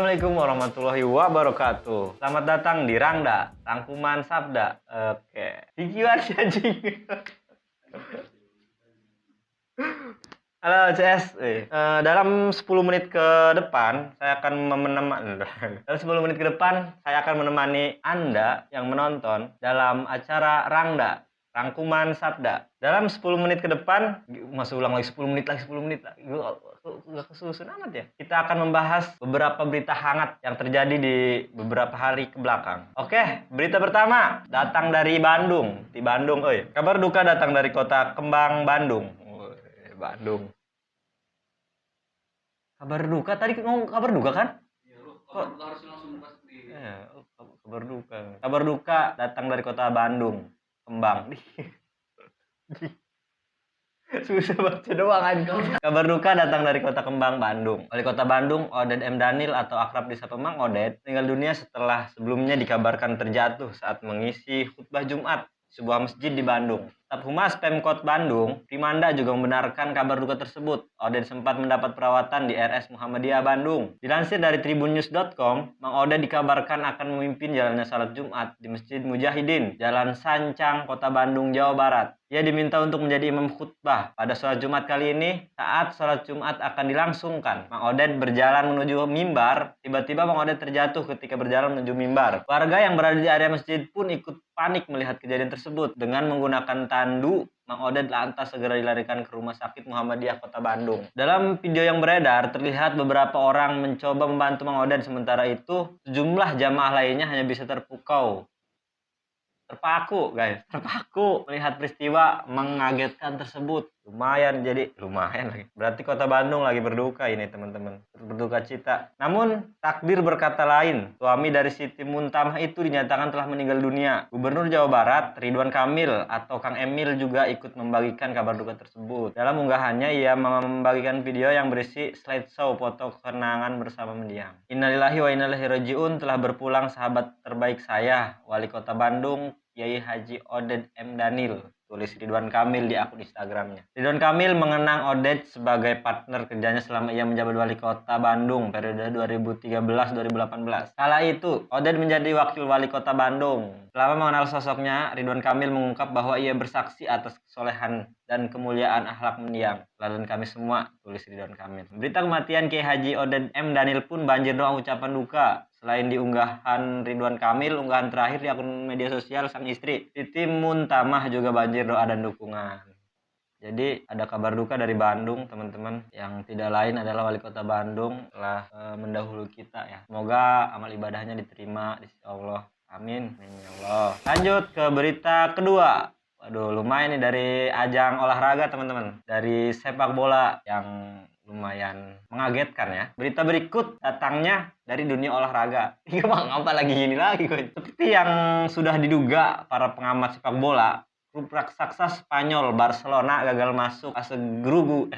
Assalamualaikum warahmatullahi wabarakatuh. Selamat datang di Rangda, Rangkuman Sabda. Oke. Gimana sih anjing? Halo CS. Dalam 10 menit ke depan saya akan menemani Anda yang menonton dalam acara Rangda, Rangkuman Sabda. Dalam 10 menit ke depan, masih ulang lagi 10 menit lagi 10 menit lagi. Gak kesusun amat ya. Kita akan membahas beberapa berita hangat yang terjadi di beberapa hari ke belakang. Oke, berita pertama datang dari Bandung. Di Bandung, kabar duka datang dari kota Kembang, Bandung. Bandung. Kabar duka tadi ngomong kabar duka kan? Iya, lu kabar duka harus langsung buka sendiri. Kabar duka. Kabar duka datang dari kota Bandung, Kembang. Susah baca doang aja. Kabar duka datang dari kota Kembang, Bandung. Wali kota Bandung, Oded M. Daniel atau akrab disapa Mang Oded, meninggal dunia setelah sebelumnya dikabarkan terjatuh saat mengisi khutbah Jumat di sebuah masjid di Bandung. Staf Humas Pemkot Bandung, Primanda juga membenarkan kabar duka tersebut. Oded sempat mendapat perawatan di RS Muhammadiyah Bandung. Dilansir dari tribunnews.com, Mang Oded dikabarkan akan memimpin jalannya salat Jumat di Masjid Mujahidin, Jalan Sancang, Kota Bandung, Jawa Barat. Ia diminta untuk menjadi imam khutbah pada sholat Jumat kali ini. Saat sholat Jumat akan dilangsungkan, Mang Oded berjalan menuju mimbar. Tiba-tiba Mang Oded terjatuh ketika berjalan menuju mimbar. Warga yang berada di area masjid pun ikut panik melihat kejadian tersebut. Dengan menggunakan tandu, Mang Oded lantas segera dilarikan ke Rumah Sakit Muhammadiyah Kota Bandung. Dalam video yang beredar, terlihat beberapa orang mencoba membantu Mang Oded. Sementara itu, sejumlah jamaah lainnya hanya bisa terpaku melihat peristiwa mengagetkan tersebut. Lumayan lagi. Berarti kota Bandung lagi berduka ini teman-teman. Berduka cita. Namun takdir berkata lain. Suami dari Siti Muntamah itu dinyatakan telah meninggal dunia. Gubernur Jawa Barat Ridwan Kamil atau Kang Emil juga ikut membagikan kabar duka tersebut. Dalam unggahannya ia membagikan video yang berisi slideshow foto kenangan bersama mendiang. Innalillahi wa inna ilaihi rajiun, telah berpulang sahabat terbaik saya, Wali Kota Bandung Kiai Haji Oded M. Daniel, tulis Ridwan Kamil di akun Instagramnya. Ridwan Kamil mengenang Oded sebagai partner kerjanya selama ia menjabat Wali Kota Bandung periode 2013-2018. Kala itu, Oded menjadi wakil Wali Kota Bandung. Selama mengenal sosoknya, Ridwan Kamil mengungkap bahwa ia bersaksi atas kesolehan dan kemuliaan akhlak mendiang. Teladan kami semua, tulis Ridwan Kamil. Berita kematian Kiai Haji Oded M. Daniel pun banjir doa ucapan duka. Selain di unggahan Ridwan Kamil, unggahan terakhir di akun media sosial sang istri, Siti Muntamah, juga banjir doa dan dukungan. Jadi ada kabar duka dari Bandung, teman-teman. Yang tidak lain adalah Wali Kota Bandung telah mendahului kita ya. Semoga amal ibadahnya diterima di sisi Allah. Amin. Amin ya Allah. Lanjut ke berita kedua. Waduh, lumayan nih dari ajang olahraga, teman-teman. Dari sepak bola yang lumayan mengagetkan ya. Berita berikut datangnya dari dunia olahraga. Iya bang, apa lagi ini lagi gue. Seperti yang sudah diduga para pengamat sepak bola, klub raksasa Spanyol Barcelona gagal masuk fase grup.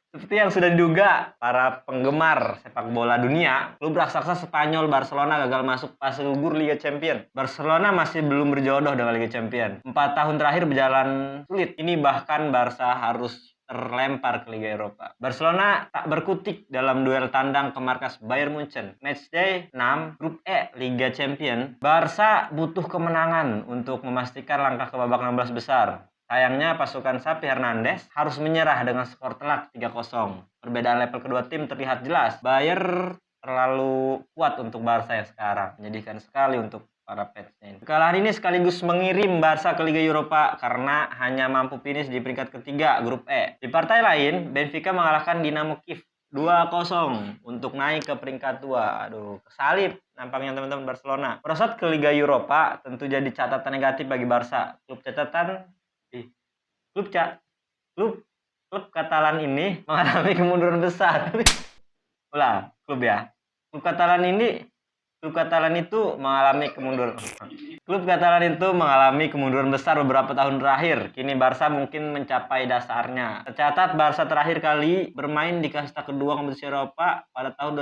Seperti yang sudah diduga para penggemar sepak bola dunia, klub raksasa Spanyol Barcelona gagal masuk fase gugur Liga Champions. Barcelona masih belum berjodoh dengan Liga Champions. 4 tahun terakhir berjalan sulit. Ini bahkan Barca harus terlempar ke Liga Eropa. Barcelona tak berkutik dalam duel tandang ke markas Bayern Munchen. Matchday 6 Grup E Liga Champions. Barca butuh kemenangan untuk memastikan langkah ke babak 16 besar. Sayangnya pasukan Xavi Hernandez harus menyerah dengan skor telak 3-0. Perbedaan level kedua tim terlihat jelas. Bayern terlalu kuat untuk Barca yang sekarang. Menyedihkan sekali untuk para fansnya ini. Kekalahan ini sekaligus mengirim Barca ke Liga Eropa karena hanya mampu finish di peringkat ketiga Grup E. Di partai lain, Benfica mengalahkan Dinamo Kiev 2-0 untuk naik ke peringkat 2. Aduh, kesalip nampaknya teman-teman Barcelona. Merosot ke Liga Eropa tentu jadi catatan negatif bagi Barca. Klub Katalan ini mengalami kemunduran besar. Klub Katalan itu mengalami kemunduran besar beberapa tahun terakhir. Kini Barca mungkin mencapai dasarnya. Tercatat Barca terakhir kali bermain di kasta kedua kompetisi Eropa pada tahun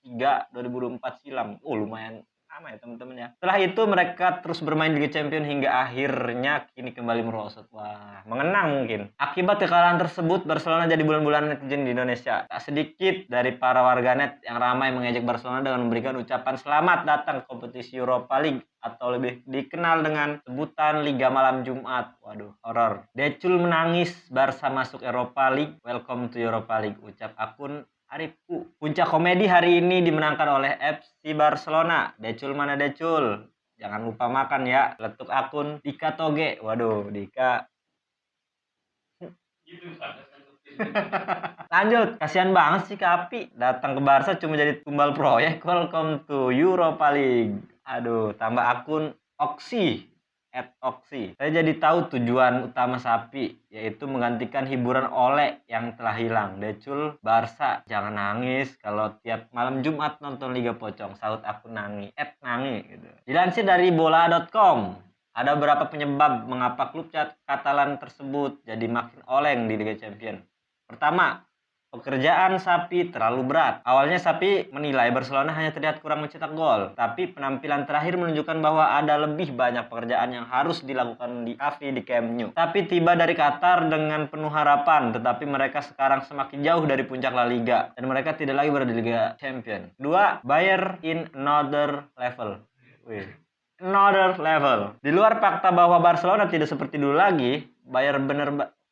2003-2024 silam. Lumayan sama ya teman-teman ya. Setelah itu mereka terus bermain di Liga Champions hingga akhirnya kini kembali merosot. Wah, mengenang mungkin. Akibat kekalahan tersebut, Barcelona jadi bulan-bulan netizen di Indonesia. Tak sedikit dari para warganet yang ramai mengejek Barcelona dengan memberikan ucapan selamat datang ke kompetisi Europa League atau lebih dikenal dengan sebutan Liga Malam Jumat. Waduh, horor. Decul menangis, Barca masuk Europa League. Welcome to Europa League, ucap akun Arifku. Puncak komedi hari ini dimenangkan oleh FC Barcelona. Decul mana Decul? Jangan lupa makan ya. Letuk akun Dika Toge. Waduh, Dika. Gitu ada sentuh. Lanjut, kasihan banget sih Kapi. Datang ke Barca cuma jadi tumbal proyek. Welcome to Europa League. Aduh, tambah akun Oxy. @Oxy. Saya jadi tahu tujuan utama Sapi, yaitu menggantikan hiburan Ole yang telah hilang. Decul, Barca, jangan nangis kalau tiap malam Jumat nonton Liga Pocong. Saut akun Nangi, @Nangi gitu. Dilansir dari bola.com, ada beberapa penyebab mengapa klub Katalan tersebut jadi makin oleng di Liga Champions. Pertama, pekerjaan Sapi terlalu berat. Awalnya Sapi menilai Barcelona hanya terlihat kurang mencetak gol, tapi penampilan terakhir menunjukkan bahwa ada lebih banyak pekerjaan yang harus dilakukan di Xavi di Camp Nou. Sapi tiba dari Qatar dengan penuh harapan, tetapi mereka sekarang semakin jauh dari puncak La Liga dan mereka tidak lagi berada di Liga Champions. Kedua, Bayern in another level. Another level. Di luar fakta bahwa Barcelona tidak seperti dulu lagi,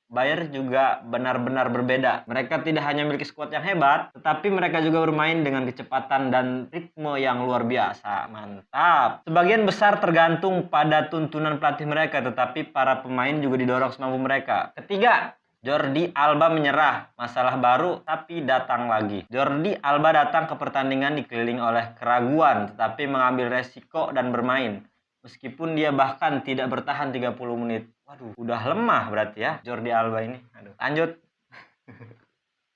Bayern juga benar-benar berbeda. Mereka tidak hanya memiliki skuad yang hebat, tetapi mereka juga bermain dengan kecepatan dan ritme yang luar biasa. Mantap. Sebagian besar tergantung pada tuntunan pelatih mereka, tetapi para pemain juga didorong semampu mereka. Ketiga, Jordi Alba menyerah. Masalah baru, tapi datang lagi. Jordi Alba datang ke pertandingan dikelilingi oleh keraguan, tetapi mengambil resiko dan bermain. Meskipun dia bahkan tidak bertahan 30 menit. Waduh, udah lemah berarti ya Jordi Alba ini. Aduh. Lanjut.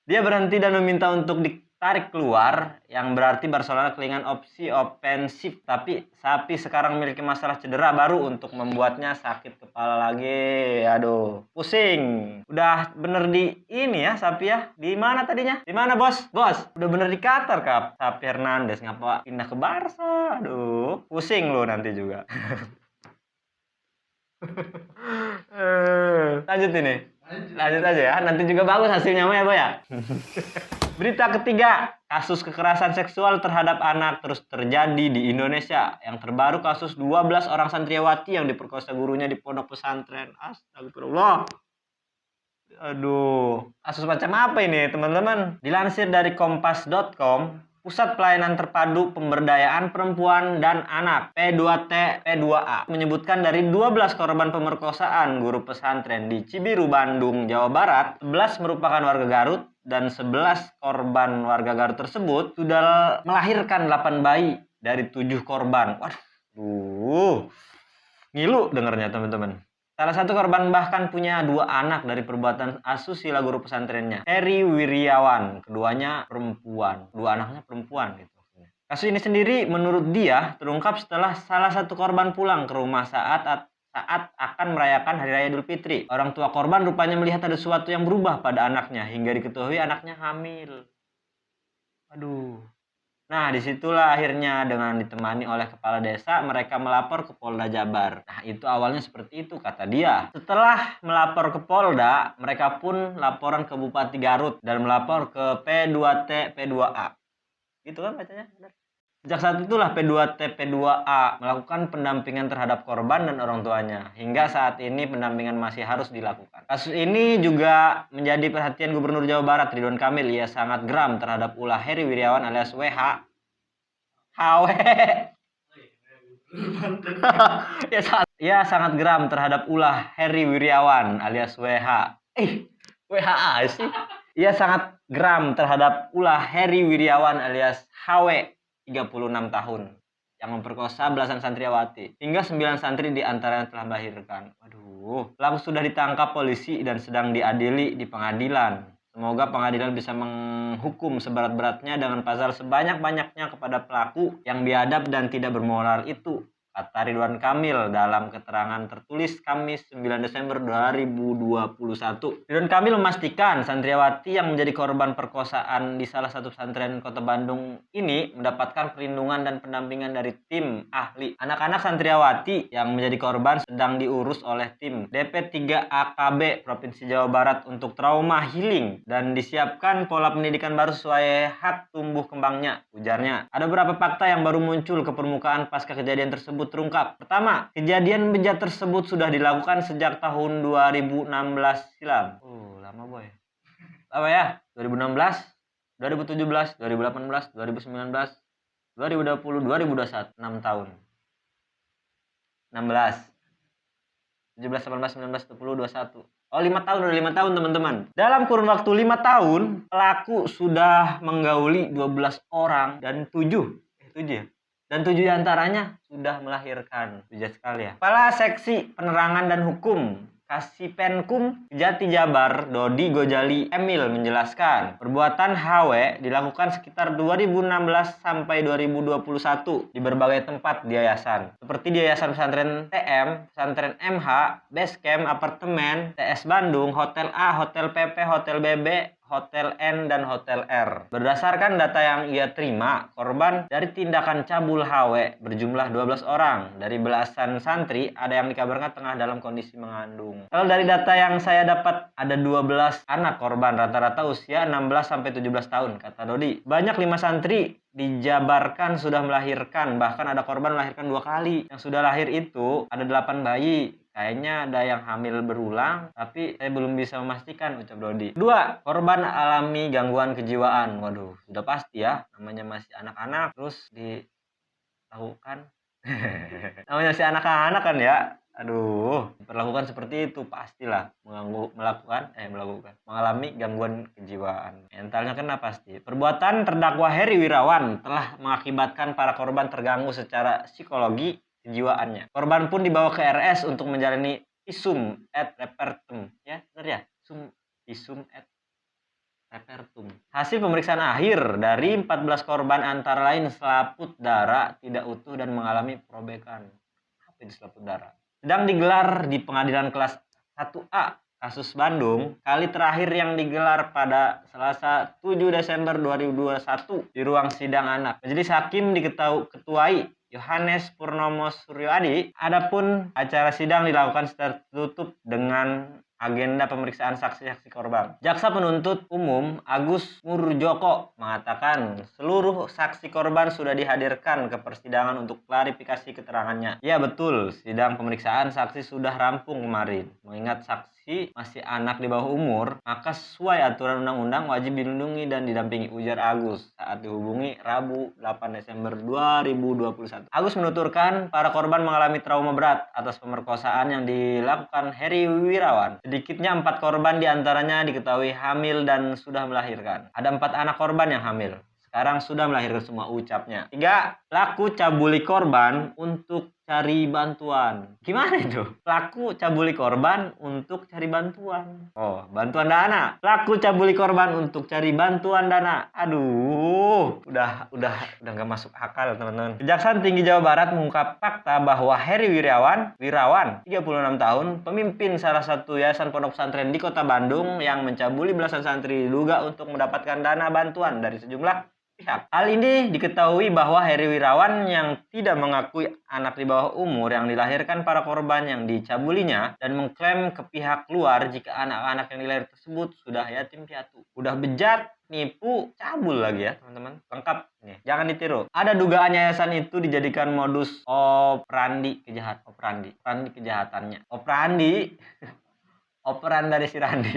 Dia berhenti dan meminta untuk ditarik keluar, yang berarti Barcelona kehilangan opsi ofensif. Tapi Sapi sekarang memiliki masalah cedera baru untuk membuatnya sakit kepala lagi. Aduh, pusing. Udah bener di ini ya Sapi ya. Di mana tadinya? Di mana bos? Bos, udah bener di Qatar Kap. Sapi Hernandez ngapa pindah ke Barca? Aduh, pusing lu nanti juga. Lanjut ini. Lanjut aja ya. Nanti juga bagus hasilnya ya, Boy ya. Berita ketiga, kasus kekerasan seksual terhadap anak terus terjadi di Indonesia. Yang terbaru kasus 12 orang santriwati yang diperkosa gurunya di pondok pesantren. Astagfirullah. Aduh, kasus macam apa ini teman-teman? Dilansir dari kompas.com, Pusat Pelayanan Terpadu Pemberdayaan Perempuan dan Anak P2T P2A menyebutkan dari 12 korban pemerkosaan guru pesantren di Cibiru, Bandung, Jawa Barat, 11 merupakan warga Garut dan 11 korban warga Garut tersebut sudah melahirkan 8 bayi dari 7 korban. Waduh, ngilu dengarnya teman-teman. Salah satu korban bahkan punya 2 anak dari perbuatan asusila guru pesantrennya, Heri Wiryawan. Keduanya perempuan, 2 anaknya perempuan gitu. Kasus ini sendiri menurut dia terungkap setelah salah satu korban pulang ke rumah saat akan merayakan Hari Raya Idul Fitri. Orang tua korban rupanya melihat ada sesuatu yang berubah pada anaknya hingga diketahui anaknya hamil. Aduh. Nah, disitulah akhirnya dengan ditemani oleh kepala desa, mereka melapor ke Polda Jabar. Nah, itu awalnya seperti itu, kata dia. Setelah melapor ke Polda, mereka pun laporan ke Bupati Garut dan melapor ke P2T P2A. Gitu kan bacanya? Benar. Sejak saat itulah P2T P2A melakukan pendampingan terhadap korban dan orang tuanya. Hingga saat ini pendampingan masih harus dilakukan. Kasus ini juga menjadi perhatian Gubernur Jawa Barat Ridwan Kamil. Ia sangat geram terhadap ulah Heri Wiryawan alias WH. HW. Ia sangat geram terhadap ulah Heri Wiryawan alias WH. WHA sih. Ia sangat geram terhadap ulah Heri Wiryawan alias HW. 36 tahun yang memperkosa belasan santriwati hingga 9 santri di antaranya telah melahirkan. Waduh, pelaku sudah ditangkap polisi dan sedang diadili di pengadilan. Semoga pengadilan bisa menghukum seberat-beratnya dengan pasal sebanyak-banyaknya kepada pelaku yang biadab dan tidak bermoral itu. kata Ridwan Kamil dalam keterangan tertulis Kamis 9 Desember 2021. Ridwan Kamil memastikan santriwati yang menjadi korban perkosaan di salah satu pesantren Kota Bandung ini mendapatkan perlindungan dan pendampingan dari tim ahli. Anak-anak santriwati yang menjadi korban sedang diurus oleh tim DP3AKB Provinsi Jawa Barat untuk trauma healing dan disiapkan pola pendidikan baru sesuai hak tumbuh kembangnya, ujarnya. Ada beberapa fakta yang baru muncul ke permukaan pasca kejadian tersebut terungkap. Pertama, kejadian bejat tersebut sudah dilakukan sejak tahun 2016 silam. Lama boy. Apa ya? 2016, 2017, 2018, 2019, 2020, 2021, 6 tahun. 16, 17, 18, 19, 20, 21. Oh, 5 tahun, udah 5 tahun teman-teman. Dalam kurun waktu 5 tahun, pelaku sudah menggauli 12 orang dan 7 ya? Dan 7 diantaranya sudah melahirkan. Bijak sekali ya. Kepala Seksi Penerangan dan Hukum Kasipenkum Kejati Jabar, Dodi Gojali Emil menjelaskan, perbuatan HW dilakukan sekitar 2016 sampai 2021 di berbagai tempat di yayasan, seperti di Yayasan Pesantren TM, Pesantren MH, Basecamp, Apartemen, TS Bandung, Hotel A, Hotel PP, Hotel BB, Hotel N, dan Hotel R. Berdasarkan data yang ia terima, korban dari tindakan cabul HW berjumlah 12 orang. Dari belasan santri, ada yang dikabarkan tengah dalam kondisi mengandung. Kalau dari data yang saya dapat, ada 12 anak korban, rata-rata usia 16-17 tahun, kata Dodi. Banyak 5 santri dijabarkan sudah melahirkan, bahkan ada korban melahirkan 2 kali. Yang sudah lahir itu ada 8 bayi. Kayaknya ada yang hamil berulang, tapi saya belum bisa memastikan, ucap Dodi. 2. Korban alami gangguan kejiwaan. Waduh, sudah pasti ya, namanya masih anak-anak, terus dilakukan. Namanya masih anak-anak kan ya. Aduh, diperlakukan seperti itu pastilah mengalami gangguan kejiwaan. Mentalnya kena pasti. Perbuatan terdakwa Heri Wirawan telah mengakibatkan para korban terganggu secara psikologi kejiwaannya. Korban pun dibawa ke RS untuk menjalani visum et repertum. Ya, benar ya? Visum et repertum. Hasil pemeriksaan akhir dari 14 korban antara lain selaput darah tidak utuh dan mengalami perobekan. Apa itu selaput darah? Sedang digelar di Pengadilan Kelas 1A kasus Bandung, kali terakhir yang digelar pada Selasa 7 Desember 2021 di ruang sidang anak. Majelis hakim diketuai Yohanes Purnomo Suryoadi. Adapun acara sidang dilakukan secara tertutup dengan agenda pemeriksaan saksi-saksi korban. Jaksa penuntut umum Agus Murjoko mengatakan seluruh saksi korban sudah dihadirkan ke persidangan untuk klarifikasi keterangannya. Ya betul, sidang pemeriksaan saksi sudah rampung kemarin. Mengingat saksi masih anak di bawah umur, maka sesuai aturan undang-undang wajib dilindungi dan didampingi, ujar Agus saat dihubungi Rabu 8 Desember 2021. Agus menuturkan para korban mengalami trauma berat atas pemerkosaan yang dilakukan Heri Wirawan. Sedikitnya 4 korban diantaranya diketahui hamil dan sudah melahirkan. Ada 4 anak korban yang hamil. Sekarang sudah melahirkan semua, ucapnya. 3. Pelaku cabuli korban untuk cari bantuan. Gimana itu? Pelaku cabuli korban untuk cari bantuan. Oh, bantuan dana. Pelaku cabuli korban untuk cari bantuan dana. Aduh, udah nggak masuk akal, teman-teman. Kejaksaan Tinggi Jawa Barat mengungkap fakta bahwa Heri Wirawan, 36 tahun, pemimpin salah satu yayasan pondok pesantren di Kota Bandung yang mencabuli belasan santri diduga untuk mendapatkan dana bantuan dari sejumlah pihak. Hal ini diketahui bahwa Heri Wirawan yang tidak mengakui anak di bawah umur yang dilahirkan para korban yang dicabulinya dan mengklaim ke pihak luar jika anak-anak yang dilahirkan tersebut sudah yatim piatu. Udah bejat, nipu, cabul lagi ya teman-teman. Lengkap nih. Jangan ditiru. Ada dugaan yayasan itu dijadikan modus operandi kejahatannya. Operan dari si Randi.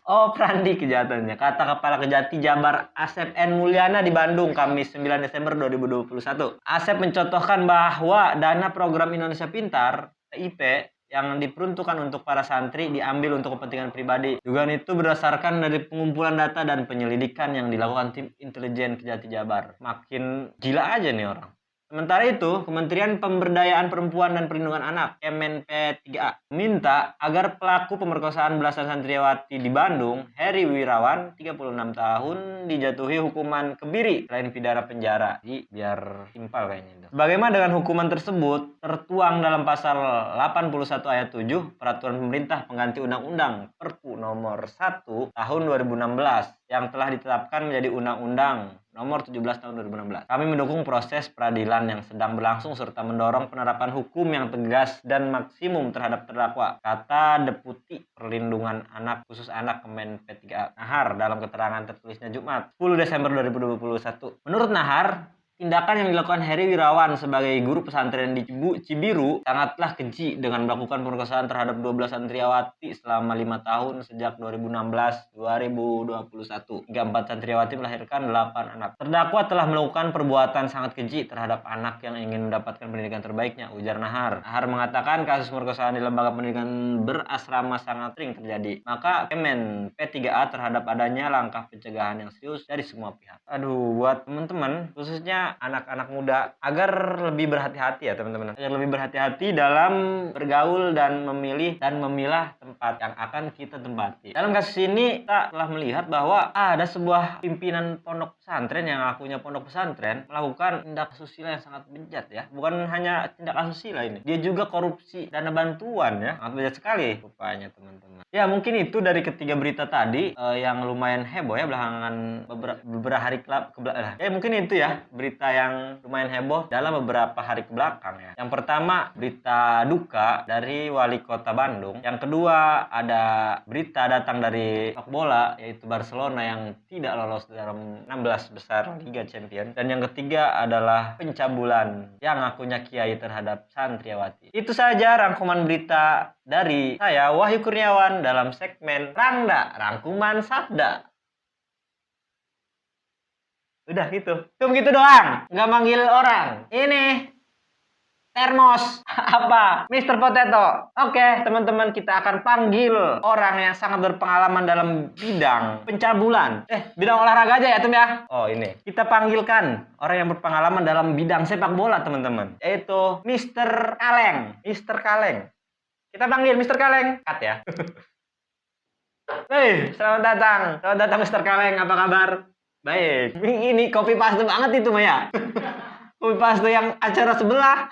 Operandi kejahatannya. Kata Kepala Kejati Jabar Asep N. Mulyana di Bandung, Kamis 9 Desember 2021. Asep mencontohkan bahwa dana program Indonesia Pintar, PIP, yang diperuntukkan untuk para santri diambil untuk kepentingan pribadi. Dugaan itu berdasarkan dari pengumpulan data dan penyelidikan yang dilakukan tim intelijen Kejati Jabar. Makin gila aja nih orang. Sementara itu, Kementerian Pemberdayaan Perempuan dan Perlindungan Anak (Kemen P3A) meminta agar pelaku pemerkosaan belasan santriwati di Bandung, Heri Wirawan, 36 tahun, dijatuhi hukuman kebiri selain pidana penjara. Jadi biar simpel kayaknya itu. Bagaimana dengan hukuman tersebut tertuang dalam pasal 81 ayat 7 Peraturan Pemerintah Pengganti Undang-Undang Perpu Nomor 1 Tahun 2016 yang telah ditetapkan menjadi Undang-Undang Nomor 17 Tahun 2016. Kami mendukung proses peradilan yang sedang berlangsung serta mendorong penerapan hukum yang tegas dan maksimum terhadap terdakwa, kata Deputi Perlindungan Anak Khusus Anak Kemen P3A Nahar dalam keterangan tertulisnya Jumat 10 Desember 2021. Menurut Nahar, tindakan yang dilakukan Heri Wirawan sebagai guru pesantren di Cibiru sangatlah keji dengan melakukan pemerkosaan terhadap 12 santriwati selama 5 tahun sejak 2016-2021 hingga 4 santriwati melahirkan 8 anak. Terdakwa telah melakukan perbuatan sangat keji terhadap anak yang ingin mendapatkan pendidikan terbaiknya, ujar Nahar. Nahar mengatakan kasus pemerkosaan di lembaga pendidikan berasrama sangat sering terjadi. Maka Kemen P3A terhadap adanya langkah pencegahan yang serius dari semua pihak. Aduh, buat teman-teman khususnya anak-anak muda agar lebih berhati-hati ya teman-teman, agar lebih berhati-hati dalam bergaul dan memilih dan memilah tempat yang akan kita tempati. Dalam kasus ini kita telah melihat bahwa ada sebuah pimpinan pondok pesantren yang akunya pondok pesantren melakukan tindak asusila yang sangat bejat ya. Bukan hanya tindak asusila ini, dia juga korupsi dana bantuan ya, sangat bejat sekali rupanya teman-teman. Ya mungkin itu dari ketiga berita tadi yang lumayan heboh ya belakangan beberapa hari kebelakang. Ya mungkin itu ya berita yang lumayan heboh dalam beberapa hari kebelakang ya. Yang pertama berita duka dari Wali Kota Bandung. Yang kedua ada berita datang dari sepak bola yaitu Barcelona yang tidak lolos dalam 16 besar Liga Champions. Dan yang ketiga adalah pencabulan yang akunya kiai terhadap santriwati. Itu saja rangkuman berita dari saya Wahyu Kurniawan dalam segmen Rangda Rangkuman Sabda. Udah gitu. Cuma gitu doang. Nggak manggil orang. Ini termos. Apa? Mr. Potato. Oke, teman-teman, kita akan panggil orang yang sangat berpengalaman dalam bidang pencabulan. Bidang olahraga aja ya, Tem ya. Oh, ini. Kita panggilkan orang yang berpengalaman dalam bidang sepak bola, teman-teman. Yaitu Mr. Kaleng. Mr. Kaleng. Kita panggil Mr. Kaleng. Cut ya. Hei, selamat datang. Selamat datang Mr. Kaleng. Apa kabar? Baik, ini copy paste banget itu Maya. Copy paste yang acara sebelah.